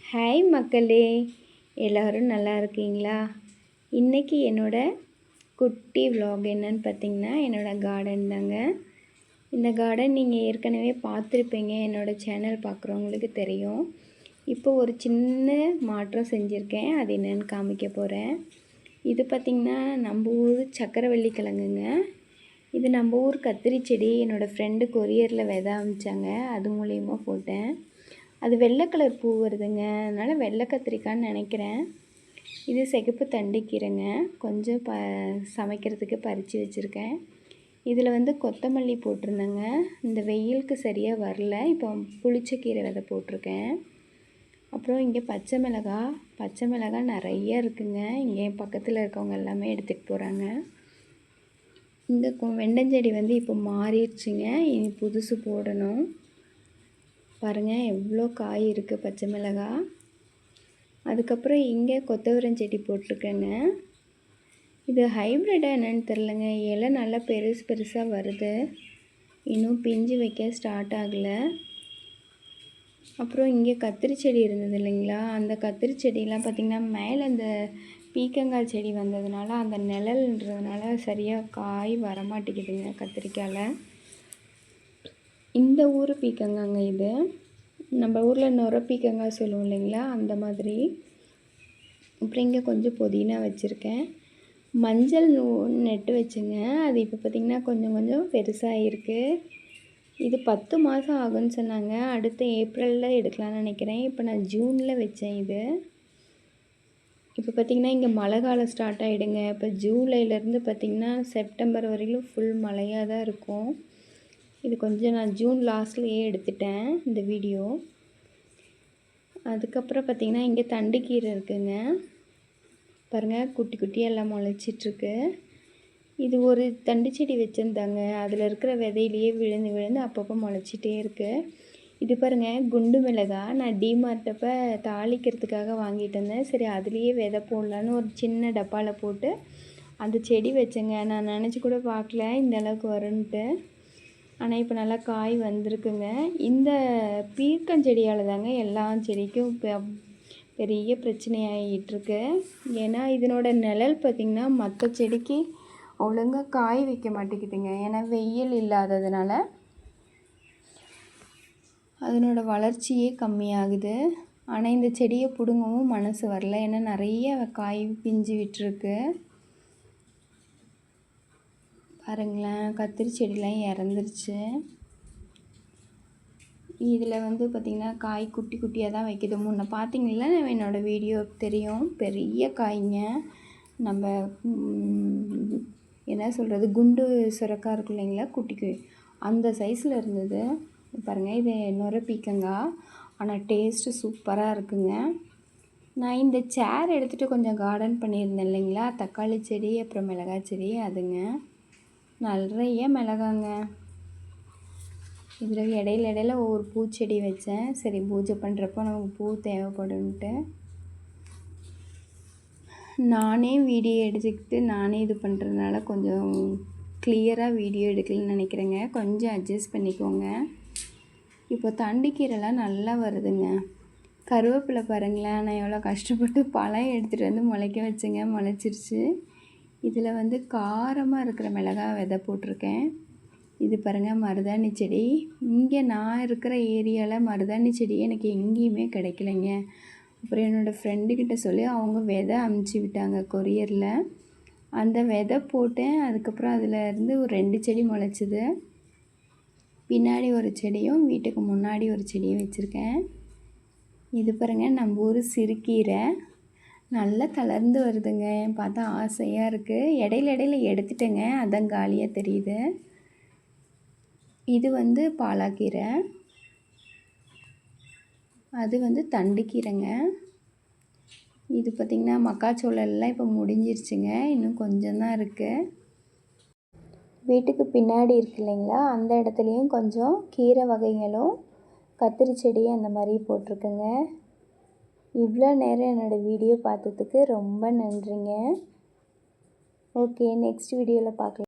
Hi மக்களே, எல்லோரும் நல்லா இருக்கீங்களா? இன்றைக்கி என்னோடய குட்டி vlog என்னன்னு பார்த்திங்கன்னா, என்னோடய கார்டன் தாங்க. இந்த கார்டன் நீங்கள் ஏற்கனவே பார்த்துருப்பீங்க, என்னோடய சேனல் பார்க்குறவங்களுக்கு தெரியும். இப்போ ஒரு சின்ன மாற்றம் செஞ்சுருக்கேன், அது என்னென்னு காமிக்க போகிறேன். இது பார்த்திங்கன்னா நம்ம ஊர் சக்கரவள்ளி கிழங்குங்க. இது நம்ம ஊர் கத்திரி செடி. என்னோடய ஃப்ரெண்டு கொரியரில் விதை அமிச்சாங்க, அது மூலியமாக போட்டேன். அது வெள்ளை கலர் பூ வருதுங்க, அதனால் வெள்ளை கத்திரிக்கான்னு நினைக்கிறேன். இது சிகப்பு தண்டுக்கீரைங்க, கொஞ்சம் சமைக்கிறதுக்கு பறித்து வச்சுருக்கேன். இதில் கொத்தமல்லி போட்டிருந்தேங்க, இந்த வெயிலுக்கு சரியாக வரல. இப்போ புளிச்சக்கீரை விதை போட்டிருக்கேன். அப்புறம் இங்கே பச்சை மிளகாய் நிறைய இருக்குங்க. இங்கே பக்கத்தில் இருக்கவங்க எல்லாமே எடுத்துகிட்டு போகிறாங்க. இந்த வெண்டஞ்செடி இப்போ மாறிடுச்சுங்க, இனி புதுசு போடணும். பாருங்கள் எவ்வளோ காய் இருக்குது பச்சை மிளகாய். அதுக்கப்புறம் இங்கே கொத்தவரஞ்செடி போட்டிருக்கேங்க. இது ஹைப்ரிட்டாக என்னென்னு தெரிலங்க, இலை நல்லா பெருசாக வருது, இன்னும் பிஞ்சு வைக்க ஸ்டார்ட் ஆகலை. அப்புறம் இங்கே கத்திரி செடி இருந்தது இல்லைங்களா, அந்த கத்திரி செடியெலாம் பார்த்திங்கன்னா மேலே அந்த பீக்கங்காய் செடி வந்ததுனால அந்த நிழல்ன்றதுனால சரியாக காய் வரமாட்டேங்குதுங்க கத்திரிக்காயில். இந்த ஊர் பீக்கங்காங்க இது, நம்ம ஊரில் நுர பீக்கங்காய் சொல்லுவோம் இல்லைங்களா, அந்த மாதிரி. அப்புறம் இங்கே கொஞ்சம் புதினா வச்சுருக்கேன். மஞ்சள் நெட்டு வச்சுங்க, அது இப்போ பார்த்திங்கன்னா கொஞ்சம் பெருசாக இருக்குது. இது 10 மாதம் ஆகும்னு சொன்னாங்க, அடுத்த ஏப்ரலில் எடுக்கலாம்னு நினைக்கிறேன். இப்போ நான் ஜூனில் வச்சேன். இது இப்போ பார்த்திங்கன்னா இங்கே மழை காலம் ஸ்டார்ட் ஆகிடுங்க. இப்போ ஜூலைலேருந்து பார்த்திங்கன்னா செப்டம்பர் வரையிலும் ஃபுல் மழையாக தான் இருக்கும். இது கொஞ்சம் நான் ஜூன் லாஸ்ட்லேயே எடுத்துட்டேன் இந்த வீடியோ. அதுக்கப்புறம் பார்த்திங்கன்னா இங்கே தண்டுக்கீரை இருக்குங்க, பாருங்கள் குட்டி குட்டியாக எல்லாம் முளைச்சிட்ருக்கு. இது ஒரு தண்டு செடி வச்சுருந்தாங்க, அதில் இருக்கிற விதையிலேயே விழுந்து அப்பப்போ முளைச்சிட்டே இருக்குது. இது பாருங்கள் குண்டு மிளகாய், நான் டிமார்ட்டப்போ தாளிக்கிறதுக்காக வாங்கிட்டு வந்தேன். சரி அதுலேயே விதை போடலான்னு ஒரு சின்ன டப்பாவில் போட்டு அந்த செடி வச்சேங்க. நான் நினச்சி கூட பார்க்கல இந்த அளவுக்கு வரும்ன்ட்டு. ஆனால் இப்போ நல்லா காய் வந்திருக்குங்க. இந்த பீர்க்கஞ்செடியால் தாங்க எல்லா செடிக்கும் பெரிய பிரச்சனையாகிட்டுருக்கு. ஏன்னா இதனோட நிழல் பார்த்திங்கன்னா மற்ற செடிக்கு ஒழுங்காக காய் வைக்க மாட்டேங்குதுங்க. ஏன்னா வெயில் இல்லாததுனால அதனோட வளர்ச்சியே கம்மியாகுது. ஆனால் இந்த செடியை பிடுங்கவும் மனசு வரல, ஏன்னா நிறைய காய் பிஞ்சு விட்டுருக்கு. பாருங்களேன் கத்திரி செடிலாம் இறந்துருச்சு. இதில் பார்த்திங்கன்னா காய் குட்டி குட்டியாக தான் வைக்கிது. முன்ன பார்த்திங்களா என்னோடய வீடியோ தெரியும், பெரிய காய்ங்க. நம்ம என்ன சொல்கிறது, குண்டு சுரக்காய் இருக்கும் இல்லைங்களா, குட்டி அந்த சைஸில் இருந்தது. பாருங்கள் இது நுர பீக்கங்காய், ஆனால் டேஸ்ட்டு சூப்பராக இருக்குங்க. நான் இந்த சேர் எடுத்துகிட்டு கொஞ்சம் கார்டன் பண்ணியிருந்தேன் இல்லைங்களா, தக்காளி செடி அப்புறம் மிளகாய் செடி, அதுங்க நிறைய மிளகாங்க. இதில் இடையில ஒவ்வொரு பூச்செடி வச்சேன். சரி பூஜை பண்ணுறப்போ நமக்கு பூ தேவைப்படும்ன்ட்டு நானே வீடியோ எடுத்துக்கிட்டு நானே இது பண்ணுறதுனால கொஞ்சம் கிளியராக வீடியோ எடுக்கலன்னு நினைக்கிறேங்க, கொஞ்சம் அட்ஜஸ்ட் பண்ணிக்கோங்க. இப்போ தண்டுக்கீரைலாம் நல்லா வருதுங்க. கருவேப்பிலை பாருங்களேன், நான் எவ்வளோ கஷ்டப்பட்டு பழம் எடுத்துகிட்டு வந்து முளைக்க வச்சேங்க, முளைச்சிருச்சு. இதில் காரமாக இருக்கிற மிளகாய் விதை போட்டிருக்கேன். இது பாருங்கள் மருதாணி செடி. இங்கே நான் இருக்கிற ஏரியாவில் மருதாணி செடி எனக்கு எங்கேயுமே கிடைக்கலைங்க. அப்புறம் என்னோடய ஃப்ரெண்டுக்கிட்ட சொல்லி அவங்க விதை அமுச்சு விட்டாங்க கொரியரில். அந்த விதை போட்டேன். அதுக்கப்புறம் அதில் இருந்து ஒரு 2 செடி முளைச்சிது. பின்னாடி ஒரு செடியும் வீட்டுக்கு முன்னாடி ஒரு செடியும் வச்சுருக்கேன். இது பாருங்கள் நம்ம ஊர் சிறுக்கீரை, நல்லா தளர்ந்து வருதுங்க, பார்த்தா ஆசையாக இருக்குது. இடையில எடுத்துட்டேங்க, அதான் காலியாக தெரியுது. இது பாலாக்கீரை, அது தண்டுக்கீரைங்க. இது பார்த்திங்கன்னா மக்காச்சோளெல்லாம் இப்போ முடிஞ்சிருச்சுங்க, இன்னும் கொஞ்சம் தான் இருக்குது. வீட்டுக்கு பின்னாடி இருக்கு இல்லைங்களா, அந்த இடத்துலையும் கொஞ்சம் கீரை வகைகளும் கத்திரி செடி அந்த மாதிரி போட்டிருக்குங்க. இவ்வளோ நேரம் என்னோடய வீடியோ பார்த்ததுக்கு ரொம்ப நன்றிங்க. ஓகே, நெக்ஸ்ட் வீடியோவில் பார்க்கலாம்.